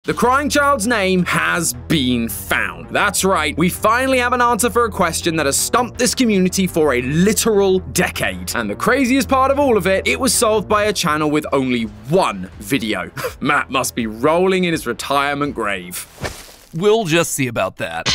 The crying child's name has been found. That's right, we finally have an answer for a question that has stumped this community for a literal decade. And the craziest part of all of it, it was solved by a channel with only one video. Matt must be rolling in his retirement grave. We'll just see about that.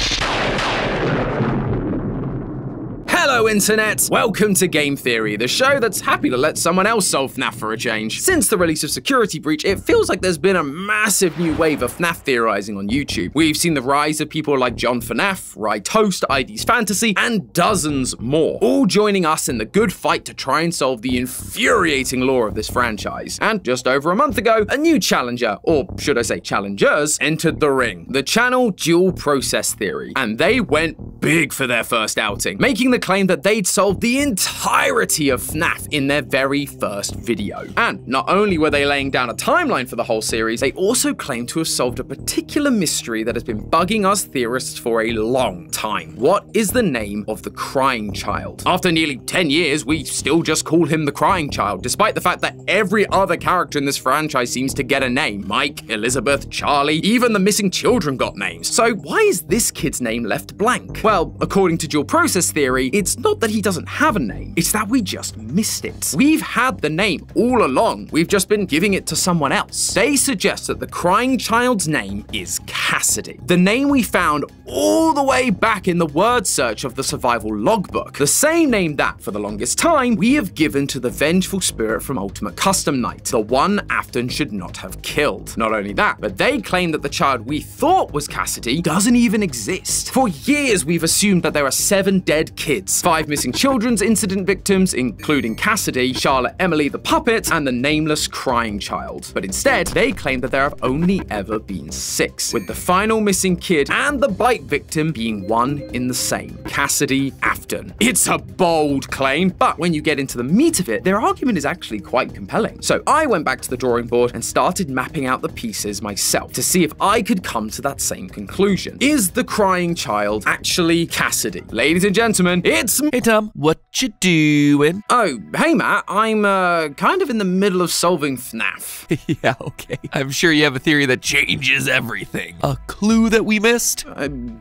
Hello Internet! Welcome to Game Theory, the show that's happy to let someone else solve FNAF for a change. Since the release of Security Breach, it feels like there's been a massive new wave of FNAF theorizing on YouTube. We've seen the rise of people like John FNAF, Rye Toast, ID's Fantasy, and dozens more, all joining us in the good fight to try and solve the infuriating lore of this franchise. And just over a month ago, a new challenger, or should I say challengers, entered the ring. The channel Dual Process Theory. And they went big for their first outing, making the claim that they'd solved the entirety of FNAF in their very first video. And not only were they laying down a timeline for the whole series, they also claimed to have solved a particular mystery that has been bugging us theorists for a long time. What is the name of the crying child? After nearly 10 years, we still just call him the crying child, despite the fact that every other character in this franchise seems to get a name. Mike, Elizabeth, Charlie, even the missing children got names. So why is this kid's name left blank? Well, according to Dual Process Theory, it's not that he doesn't have a name, it's that we just missed it. We've had the name all along, we've just been giving it to someone else. They suggest that the crying child's name is Cassidy, the name we found all the way back in the word search of the survival logbook, the same name that, for the longest time, we have given to the vengeful spirit from Ultimate Custom Night, the one Afton should not have killed. Not only that, but they claim that the child we thought was Cassidy doesn't even exist. For years, we've assumed that there are 7 dead kids, 5 missing children's incident victims, including Cassidy, Charlotte Emily the puppet, and the nameless crying child. But instead, they claim that there have only ever been 6, with the final missing kid and the bite victim being one in the same, Cassidy Afton. It's a bold claim, but when you get into the meat of it, their argument is actually quite compelling. So I went back to the drawing board and started mapping out the pieces myself to see if I could come to that same conclusion. Is the crying child actually Cassidy? Ladies and gentlemen, it's Hey Tom, what you doing? Oh, hey Matt, I'm kind of in the middle of solving FNAF. Yeah, okay. I'm sure you have a theory that changes everything. A clue that we missed?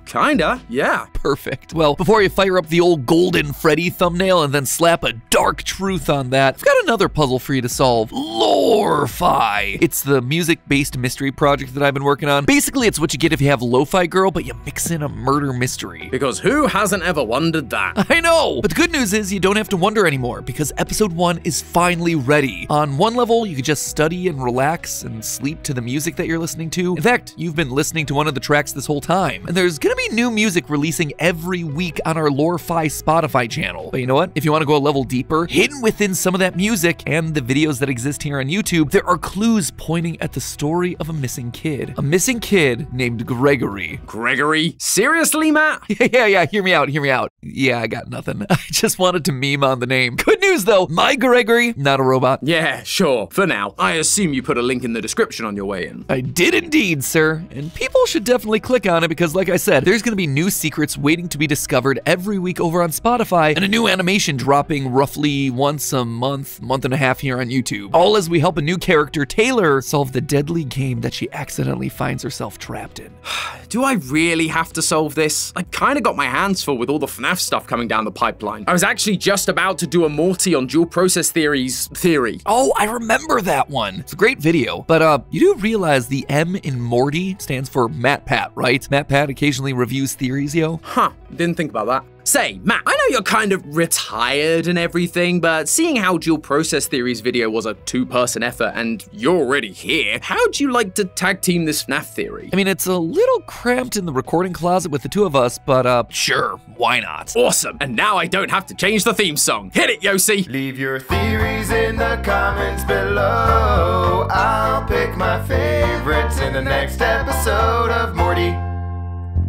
Kinda, yeah. Perfect. Well, before you fire up the old Golden Freddy thumbnail and then slap a dark truth on that, I've got another puzzle for you to solve. Lo-fi. It's the music-based mystery project that I've been working on. Basically, it's what you get if you have Lo-Fi Girl, but you mix in a murder mystery. Because who hasn't ever wondered that? I know! But the good news is you don't have to wonder anymore, because episode 1 is finally ready. On one level, you can just study and relax and sleep to the music that you're listening to. In fact, you've been listening to one of the tracks this whole time. And there's gonna be new music releasing every week on our Lore-Fi Spotify channel. But you know what? If you want to go a level deeper, hidden within some of that music and the videos that exist here on YouTube, there are clues pointing at the story of a missing kid. A missing kid named Gregory. Gregory? Seriously, Matt? Yeah, hear me out. Yeah, I got nothing. I just wanted to meme on the name. Good news though, my Gregory, not a robot. Yeah, sure, for now. I assume you put a link in the description on your way in. I did indeed, sir. And people should definitely click on it because like I said, there's gonna be new secrets waiting to be discovered every week over on Spotify and a new animation dropping roughly once a month and a half here on YouTube. All as we help a new character, Taylor, solve the deadly game that she accidentally finds herself trapped in. Do I really have to solve this? I kinda got my hands full with all the FNAF stuff coming down the pipeline. I was actually just about to do a Morty on Dual Process Theory's theory. Oh, I remember that one. It's a great video. But you do realize the M in Morty stands for MatPat, right? MatPat occasionally reviews theories, yo. Huh, didn't think about that. Say, Matt, I know you're kind of retired and everything, but seeing how Dual Process Theory's video was a 2-person effort and you're already here, how'd you like to tag team this FNAF theory? I mean, it's a little cramped in the recording closet with the 2 of us, but sure, why not? Awesome, and now I don't have to change the theme song. Hit it, Yosi! Leave your theories in the comments below. I'll pick my favorites in the next episode of Morty.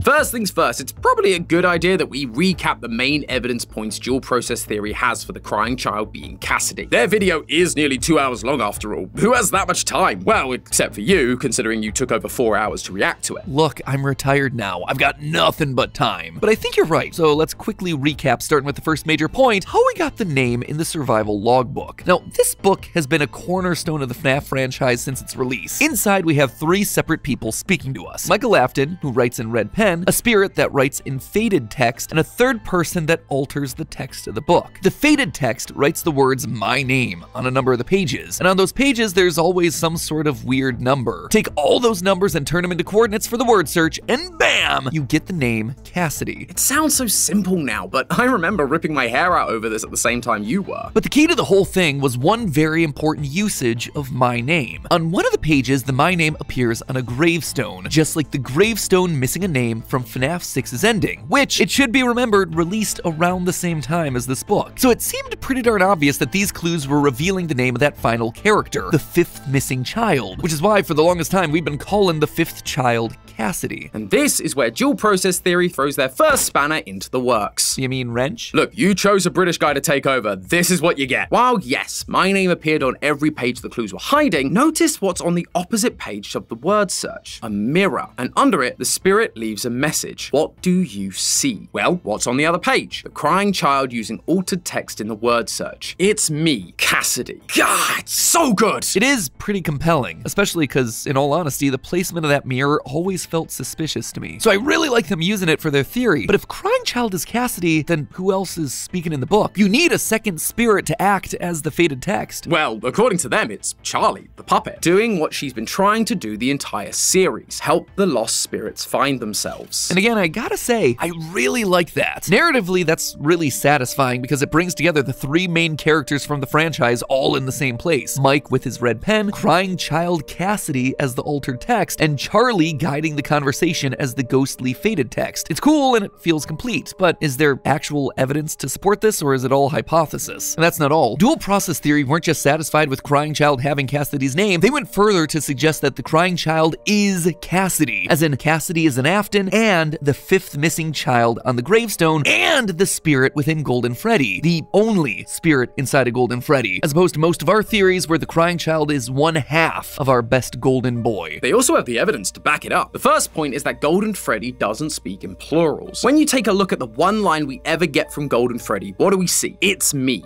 First things first, it's probably a good idea that we recap the main evidence points dual process theory has for the crying child being Cassidy. Their video is nearly 2 hours long after all. Who has that much time? Well, except for you, considering you took over 4 hours to react to it. Look, I'm retired now. I've got nothing but time. But I think you're right, so let's quickly recap, starting with the first major point, how we got the name in the survival logbook. Now, this book has been a cornerstone of the FNAF franchise since its release. Inside, we have 3 separate people speaking to us. Michael Afton, who writes in red pen, a spirit that writes in faded text, and a third person that alters the text of the book. The faded text writes the words "my name" on a number of the pages, and on those pages there's always some sort of weird number. Take all those numbers and turn them into coordinates for the word search, and bam! You get the name Cassidy. It sounds so simple now, but I remember ripping my hair out over this at the same time you were. But the key to the whole thing was one very important usage of my name. On one of the pages, the my name appears on a gravestone, just like the gravestone missing a name from FNAF 6's ending, which, it should be remembered, released around the same time as this book. So it seemed pretty darn obvious that these clues were revealing the name of that final character, the 5th missing child, which is why for the longest time we've been calling the 5th child Cassidy. And this is where dual process theory throws their first spanner into the works. You mean wrench? Look, you chose a British guy to take over. This is what you get. While yes, my name appeared on every page the clues were hiding, notice what's on the opposite page of the word search. A mirror. And under it, the spirit leaves a message. What do you see? Well, what's on the other page? The crying child using altered text in the word search. It's me, Cassidy. God, it's so good! It is pretty compelling, especially because, in all honesty, the placement of that mirror always felt suspicious to me. So I really like them using it for their theory. But if crying child is Cassidy, then who else is speaking in the book? You need a second spirit to act as the faded text. Well, according to them, it's Charlie, the puppet, doing what she's been trying to do the entire series, help the lost spirits find themselves. And again, I gotta say, I really like that. Narratively, that's really satisfying because it brings together the 3 main characters from the franchise all in the same place. Mike with his red pen, crying child Cassidy as the altered text, and Charlie guiding the conversation as the ghostly faded text. It's cool and it feels complete, but is there actual evidence to support this, or is it all hypothesis? And that's not all. Dual process theory weren't just satisfied with crying child having Cassidy's name, they went further to suggest that the crying child is Cassidy, as in Cassidy is an Afton, and the 5th missing child on the gravestone, and the spirit within Golden Freddy, the only spirit inside of Golden Freddy, as opposed to most of our theories where the crying child is 1/2 of our best golden boy. They also have the evidence to back it up. The first point is that Golden Freddy doesn't speak in plurals. When you take a look at the one line we ever get from Golden Freddy, what do we see? It's me,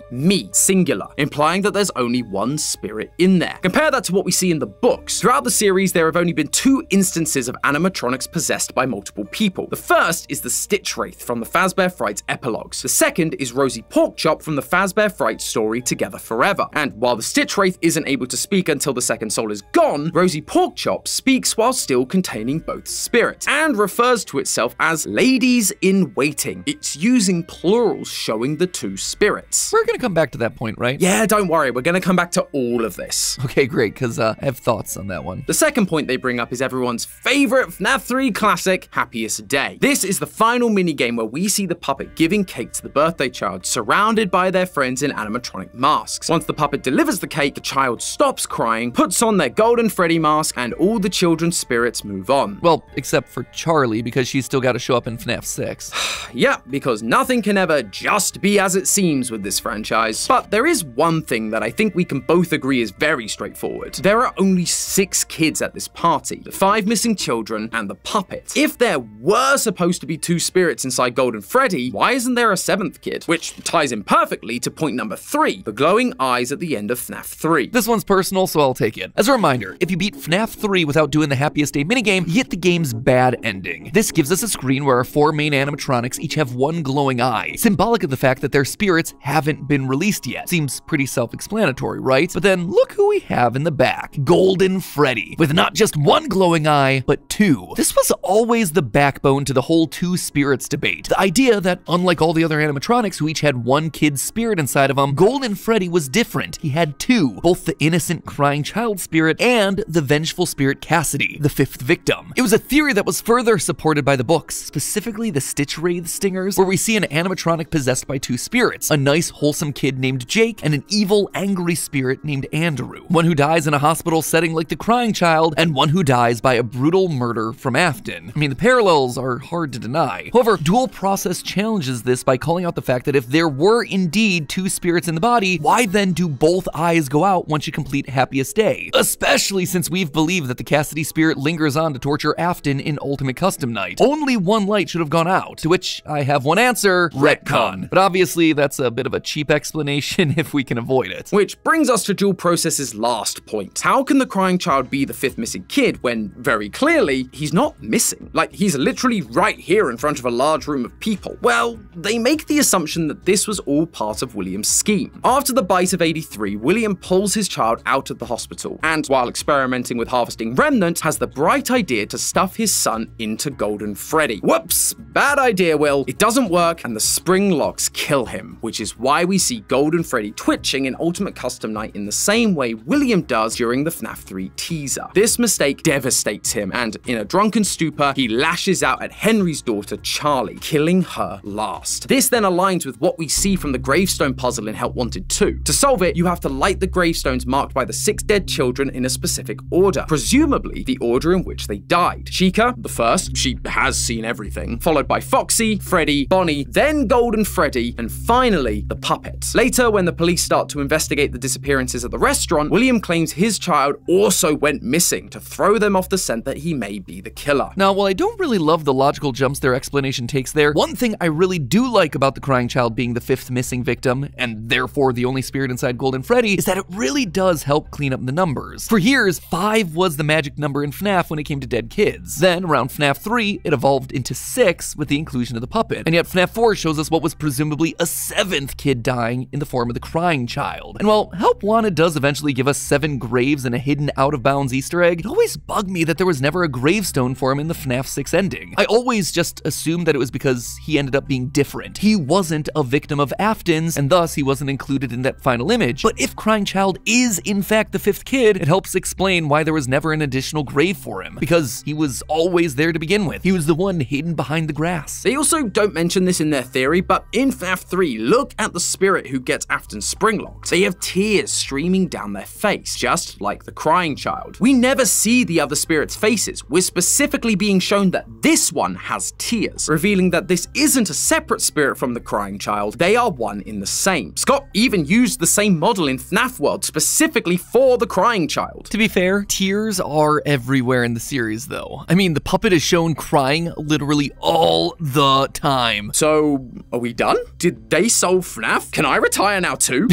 singular, implying that there's only one spirit in there. Compare that to what we see in the books. Throughout the series, there have only been 2 instances of animatronics possessed by multiple people. The first is the Stitch Wraith from the Fazbear Frights epilogues. The second is Rosie Porkchop from the Fazbear Frights story Together Forever. And while the Stitch Wraith isn't able to speak until the second soul is gone, Rosie Porkchop speaks while still containing both spirits, and refers to itself as ladies in waiting. It's using plurals showing the 2 spirits. We're gonna come back to that point, right? Yeah, don't worry, we're gonna come back to all of this. Okay, great, because I have thoughts on that one. The second point they bring up is everyone's favorite FNAF 3 classic, Happiest Day. This is the final minigame where we see the puppet giving cake to the birthday child, surrounded by their friends in animatronic masks. Once the puppet delivers the cake, the child stops crying, puts on their Golden Freddy mask, and all the children's spirits move on. Well, except for Charlie, because she's still got to show up in FNAF 6. Yeah, because nothing can ever just be as it seems with this franchise. But there is one thing that I think we can both agree is very straightforward. There are only 6 kids at this party, the 5 missing children and the puppet. If there were supposed to be 2 spirits inside Golden Freddy, why isn't there a 7th kid? Which ties in perfectly to point number 3, the glowing eyes at the end of FNAF 3. This one's personal, so I'll take it. As a reminder, if you beat FNAF 3 without doing the Happiest Day minigame, you get the game's bad ending. This gives us a screen where our 4 main animatronics each have one glowing eye, symbolic of the fact that their spirits haven't been released yet. Seems pretty self-explanatory, right? But then look who we have in the back. Golden Freddy, with not just one glowing eye, but 2. This was always the backbone to the whole 2 spirits debate. The idea that, unlike all the other animatronics who each had one kid's spirit inside of them, Golden Freddy was different. He had 2, both the innocent crying child spirit and the vengeful spirit Cassidy, the 5th victim. It was a theory that was further supported by the books, specifically the Stitch Wraith stingers, where we see an animatronic possessed by 2 spirits, a nice wholesome kid named Jake and an evil angry spirit named Andrew. One who dies in a hospital setting like the crying child, and one who dies by a brutal murder from Afton. I mean, the pair parallels are hard to deny. However, Dual Process challenges this by calling out the fact that if there were indeed two spirits in the body, why then do both eyes go out once you complete Happiest Day? Especially since we've believed that the Cassidy spirit lingers on to torture Afton in Ultimate Custom Night. Only one light should have gone out, to which I have one answer: retcon. But obviously that's a bit of a cheap explanation if we can avoid it. Which brings us to Dual Process's last point. How can the crying child be the fifth missing kid when, very clearly, he's not missing? Like, he's literally right here in front of a large room of people. Well, they make the assumption that this was all part of William's scheme. After the bite of 83, William pulls his child out of the hospital, and while experimenting with harvesting remnant, has the bright idea to stuff his son into Golden Freddy. Whoops! Bad idea, Will. It doesn't work, and the spring locks kill him, which is why we see Golden Freddy twitching in Ultimate Custom Night in the same way William does during the FNAF 3 teaser. This mistake devastates him, and in a drunken stupor, he lashes out at Henry's daughter, Charlie, killing her last. This then aligns with what we see from the gravestone puzzle in Help Wanted 2. To solve it, you have to light the gravestones marked by the 6 dead children in a specific order, presumably the order in which they died. Chica, the first, she has seen everything, followed by Foxy, Freddy, Bonnie, then Golden Freddy, and finally the puppet. Later, when the police start to investigate the disappearances at the restaurant, William claims his child also went missing to throw them off the scent that he may be the killer. Now, while I don't really love the logical jumps their explanation takes there, one thing I really do like about the crying child being the fifth missing victim, and therefore the only spirit inside Golden Freddy, is that it really does help clean up the numbers. For years, 5 was the magic number in FNAF when it came to dead kids. Then, around FNAF 3, it evolved into 6 with the inclusion of the puppet. And yet FNAF 4 shows us what was presumably a 7th kid dying in the form of the crying child. And while Help Wanted does eventually give us 7 graves and a hidden out-of-bounds Easter egg, it always bugged me that there was never a gravestone for him in the FNAF 6 ending. I always just assumed that it was because he ended up being different. He wasn't a victim of Afton's, and thus he wasn't included in that final image. But if Crying Child is in fact the 5th kid, it helps explain why there was never an additional grave for him, because he was always there to begin with. He was the one hidden behind the grass. They also don't mention this in their theory, but in FNAF 3, look at the spirit who gets Afton's spring locked. They have tears streaming down their face, just like the crying child. We never see the other spirits' faces. We're specifically being shown that this one has tears, revealing that this isn't a separate spirit from the crying child. They are one in the same. Scott even used the same model in FNAF World specifically for the crying child. To be fair, tears are everywhere in the series though. I mean, the puppet is shown crying literally all the time. So, are we done? Did they solve FNAF? Can I retire now too?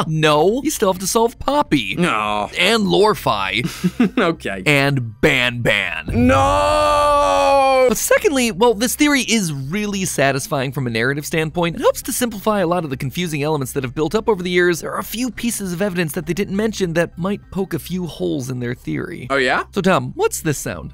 No, you still have to solve Poppy. No. And Lorfi. Okay. And Ban. No! But secondly, well, this theory is really satisfying from a narrative standpoint. It helps to simplify a lot of the confusing elements that have built up over the years. There are a few pieces of evidence that they didn't mention that might poke a few holes in their theory. Oh yeah? So Tom, what's this sound?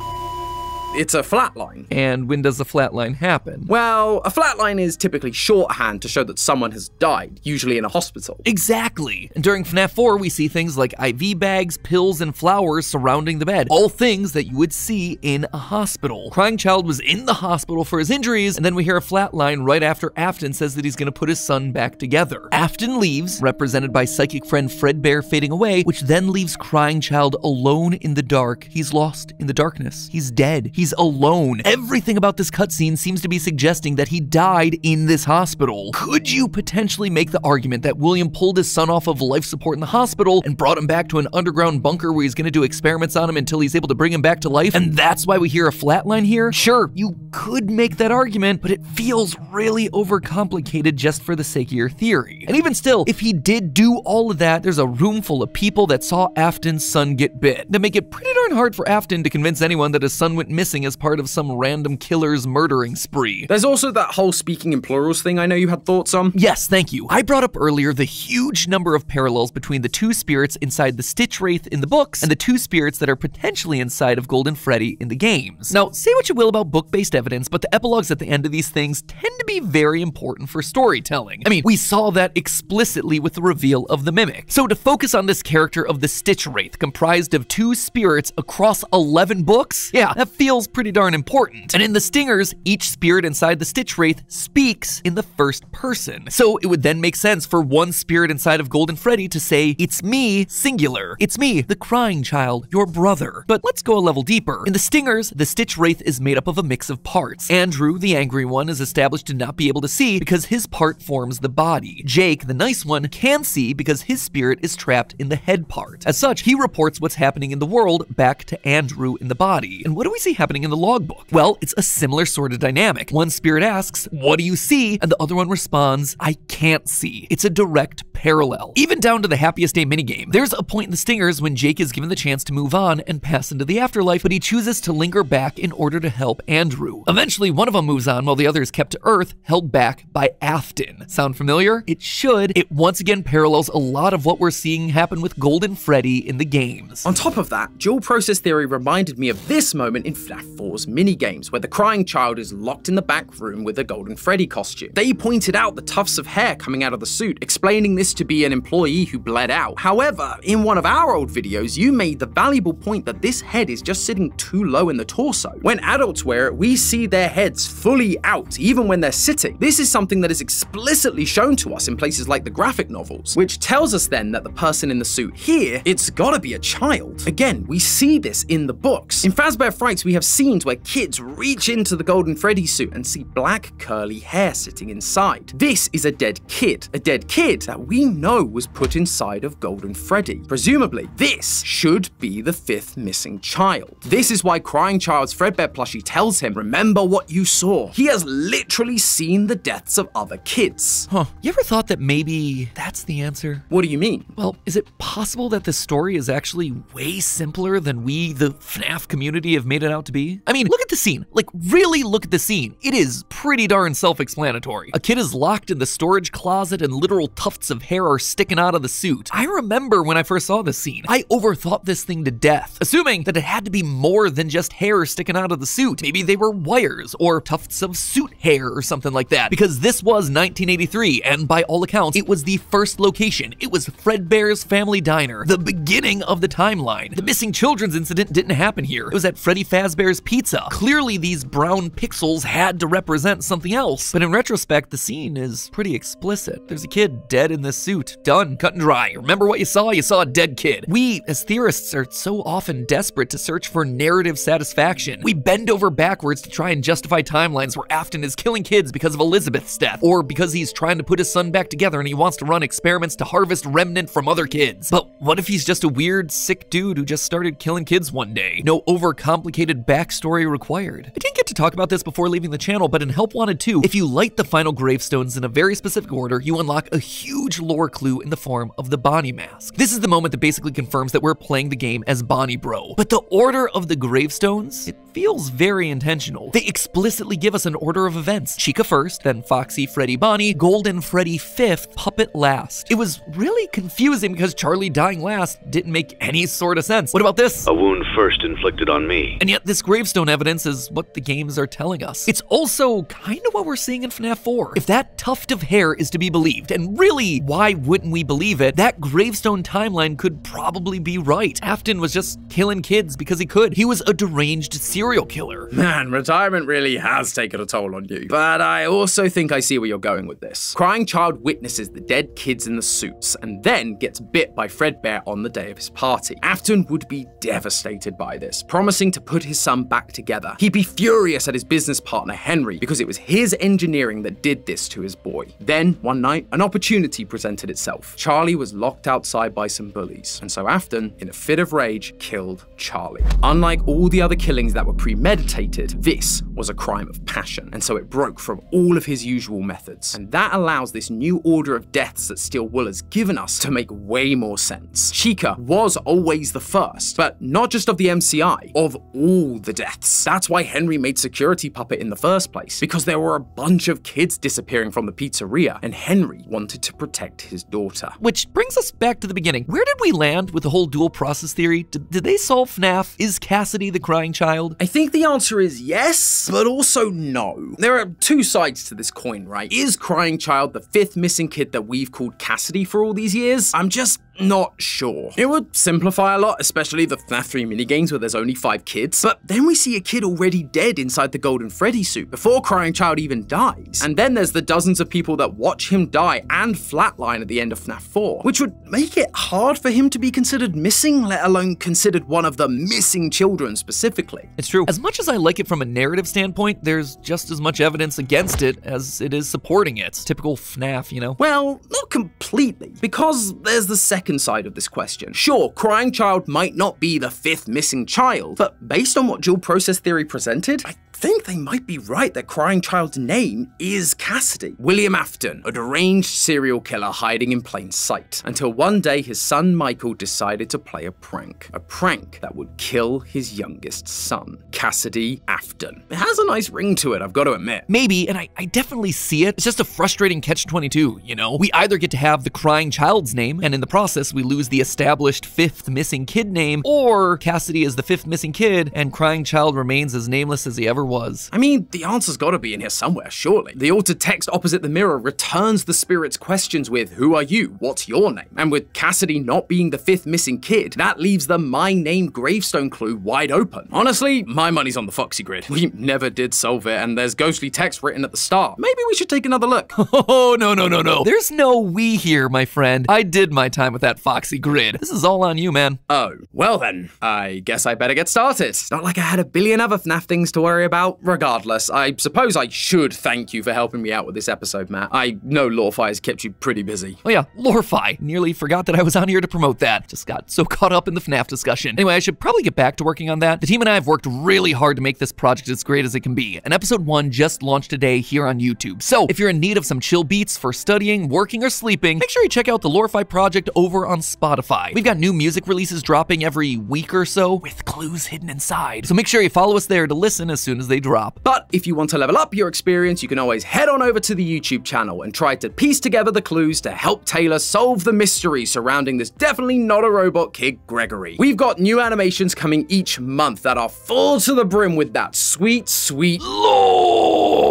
It's a flatline. And when does a flatline happen? Well, a flatline is typically shorthand to show that someone has died, usually in a hospital. Exactly. And during FNAF 4, we see things like IV bags, pills, and flowers surrounding the bed. All things that you would see in a hospital. Crying Child was in the hospital for his injuries, and then we hear a flatline right after Afton says that he's gonna put his son back together. Afton leaves, represented by psychic friend Fredbear fading away, which then leaves Crying Child alone in the dark. He's lost in the darkness. He's dead. He's alone. Everything about this cutscene seems to be suggesting that he died in this hospital. Could you potentially make the argument that William pulled his son off of life support in the hospital and brought him back to an underground bunker where he's gonna do experiments on him until he's able to bring him back to life, and that's why we hear a flatline here? Sure, you could make that argument, but it feels really overcomplicated just for the sake of your theory. And even still, if he did do all of that, there's a room full of people that saw Afton's son get bit. That make it pretty darn hard for Afton to convince anyone that his son went missing as part of some random killer's murdering spree. There's also that whole speaking in plurals thing I know you had thoughts on. Yes, thank you. I brought up earlier the huge number of parallels between the 2 spirits inside the Stitch Wraith in the books and the 2 spirits that are potentially inside of Golden Freddy in the games. Now, say what you will about book-based evidence, but the epilogues at the end of these things tend to be very important for storytelling. I mean, we saw that explicitly with the reveal of the Mimic. So to focus on this character of the Stitch Wraith, comprised of 2 spirits across 11 books, yeah, that feels feels pretty darn important. And in the Stingers, each spirit inside the Stitch Wraith speaks in the first person. So it would then make sense for one spirit inside of Golden Freddy to say, "It's me, singular. It's me, the crying child, your brother." But let's go a level deeper. In the Stingers, the Stitch Wraith is made up of a mix of parts. Andrew, the angry one, is established to not be able to see because his part forms the body. Jake, the nice one, can see because his spirit is trapped in the head part. As such, he reports what's happening in the world back to Andrew in the body. And what do we see happening in the logbook? Well, it's a similar sort of dynamic. One spirit asks, "What do you see?" And the other one responds, "I can't see." It's a direct parallel. Even down to the Happiest Day minigame. There's a point in the Stingers when Jake is given the chance to move on and pass into the afterlife, but he chooses to linger back in order to help Andrew. Eventually, one of them moves on while the other is kept to Earth, held back by Afton. Sound familiar? It should. It once again parallels a lot of what we're seeing happen with Golden Freddy in the games. On top of that, dual process theory reminded me of this moment in FNAF 4's minigames, where the crying child is locked in the back room with a Golden Freddy costume. They pointed out the tufts of hair coming out of the suit, explaining this to be an employee who bled out. However, in one of our old videos, you made the valuable point that this head is just sitting too low in the torso. When adults wear it, we see their heads fully out, even when they're sitting. This is something that is explicitly shown to us in places like the graphic novels, which tells us then that the person in the suit here, it's gotta be a child. Again, we see this in the books. In Fazbear Frights, we have scenes where kids reach into the Golden Freddy suit and see black curly hair sitting inside. This is a dead kid that we know was put inside of Golden Freddy. Presumably, this should be the fifth missing child. This is why Crying Child's Fredbear plushie tells him, "Remember what you saw." He has literally seen the deaths of other kids. You ever thought that maybe that's the answer? What do you mean? Well, is it possible that this story is actually way simpler than we, the FNAF community, have made it out to be? I mean, look at the scene. Like, really look at the scene. It is pretty darn self-explanatory. A kid is locked in the storage closet and literal tufts of hair are sticking out of the suit. I remember when I first saw this scene, I overthought this thing to death, assuming that it had to be more than just hair sticking out of the suit. Maybe they were wires or tufts of suit hair or something like that, because this was 1983, and by all accounts, it was the first location. It was Fredbear's Family Diner, the beginning of the timeline. The missing children's incident didn't happen here. It was at Freddy Fazbear's Pizza. Clearly, these brown pixels had to represent something else, but in retrospect, the scene is pretty explicit. There's a kid dead in this suit. Done, cut and dry. Remember what you saw? You saw a dead kid. We, as theorists, are so often desperate to search for narrative satisfaction. We bend over backwards to try and justify timelines where Afton is killing kids because of Elizabeth's death, or because he's trying to put his son back together and he wants to run experiments to harvest remnant from other kids. But what if he's just a weird, sick dude who just started killing kids one day? No overcomplicated backstory required. I didn't get to talk about this before leaving the channel, but in Help Wanted 2, if you light the final gravestones in a very specific order, you unlock a huge lore clue in the form of the Bonnie mask. This is the moment that basically confirms that we're playing the game as Bonnie Bro. But the order of the gravestones, it feels very intentional. They explicitly give us an order of events. Chica first, then Foxy, Freddy, Bonnie, Golden Freddy fifth, Puppet last. It was really confusing because Charlie dying last didn't make any sort of sense. What about this? A wound first inflicted on me. And yet this gravestone evidence is what the games are telling us. It's also kind of what we're seeing in FNAF 4. If that tuft of hair is to be believed, and really, why wouldn't we believe it, that gravestone timeline could probably be right. Afton was just killing kids because he could. He was a deranged serial killer. Man, retirement really has taken a toll on you. But I also think I see where you're going with this. Crying Child witnesses the dead kids in the suits and then gets bit by Fredbear on the day of his party. Afton would be devastated by this, promising to put his son back together. He'd be furious at his business partner Henry because it was his engineering that did this to his boy. Then, one night, an opportunity presented itself. Charlie was locked outside by some bullies, and so Afton, in a fit of rage, killed Charlie. Unlike all the other killings that were premeditated, this was a crime of passion, and so it broke from all of his usual methods. And that allows this new order of deaths that Steel Wool has given us to make way more sense. Chica was always the first, but not just of the MCI, of all the deaths. That's why Henry made Security Puppet in the first place, because there were a bunch of kids disappearing from the pizzeria, and Henry wanted to protect his daughter. Which brings us back to the beginning. Where did we land with the whole dual process theory? Did they solve FNAF? Is Cassidy the crying child? I think the answer is yes, but also no. There are two sides to this coin, right? Is Crying Child the fifth missing kid that we've called Cassidy for all these years? I'm just not sure. It would simplify a lot, especially the FNAF 3 minigames where there's only 5 kids. But then we see a kid already dead inside the Golden Freddy suit before Crying Child even dies. And then there's the dozens of people that watch him die and flatline at the end of FNAF 4, which would make it hard for him to be considered missing, let alone considered one of the missing children specifically. It's true. As much as I like it from a narrative standpoint, there's just as much evidence against it as it is supporting it. Typical FNAF, you know? Well, not completely, because there's the second side of this question. Sure, Crying Child might not be the 5th missing child, but based on what dual process theory presented, I think they might be right that Crying Child's name is Cassidy. William Afton, a deranged serial killer hiding in plain sight, until one day his son Michael decided to play a prank that would kill his youngest son, Cassidy Afton. It has a nice ring to it, I've got to admit. Maybe, and I definitely see it. It's just a frustrating catch-22, you know? We either get to have the Crying Child's name, and in the process we lose the established 5th missing kid name, or Cassidy is the 5th missing kid, and Crying Child remains as nameless as he ever was. I mean, the answer's gotta be in here somewhere, surely. The altered text opposite the mirror returns the spirit's questions with, who are you? What's your name? And with Cassidy not being the 5th missing kid, that leaves the my name gravestone clue wide open. Honestly, my money's on the Foxy grid. We never did solve it, and there's ghostly text written at the start. Maybe we should take another look. Oh, no. There's no we here, my friend. I did my time with that Foxy grid. This is all on you, man. Oh, well then, I guess I better get started. It's not like I had a billion other FNAF things to worry about. Regardless, I suppose I should thank you for helping me out with this episode, Matt. I know Lorfi has kept you pretty busy. Oh yeah, Lorfi. Nearly forgot that I was on here to promote that. Just got so caught up in the FNAF discussion. Anyway, I should probably get back to working on that. The team and I have worked really hard to make this project as great as it can be, and episode 1 just launched today here on YouTube. So if you're in need of some chill beats for studying, working, or sleeping, make sure you check out the Lorfi project over on Spotify. We've got new music releases dropping every week or so with clues hidden inside. So make sure you follow us there to listen as soon as they drop. But if you want to level up your experience, you can always head on over to the YouTube channel and try to piece together the clues to help Taylor solve the mystery surrounding this definitely not a robot kid, Gregory. We've got new animations coming each month that are full to the brim with that sweet, sweet lore.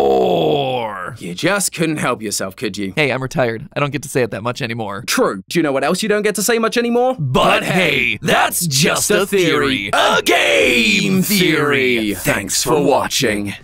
You just couldn't help yourself, could you? Hey, I'm retired. I don't get to say it that much anymore. True. Do you know what else you don't get to say much anymore? But hey, that's just a theory. A game theory. Thanks for watching.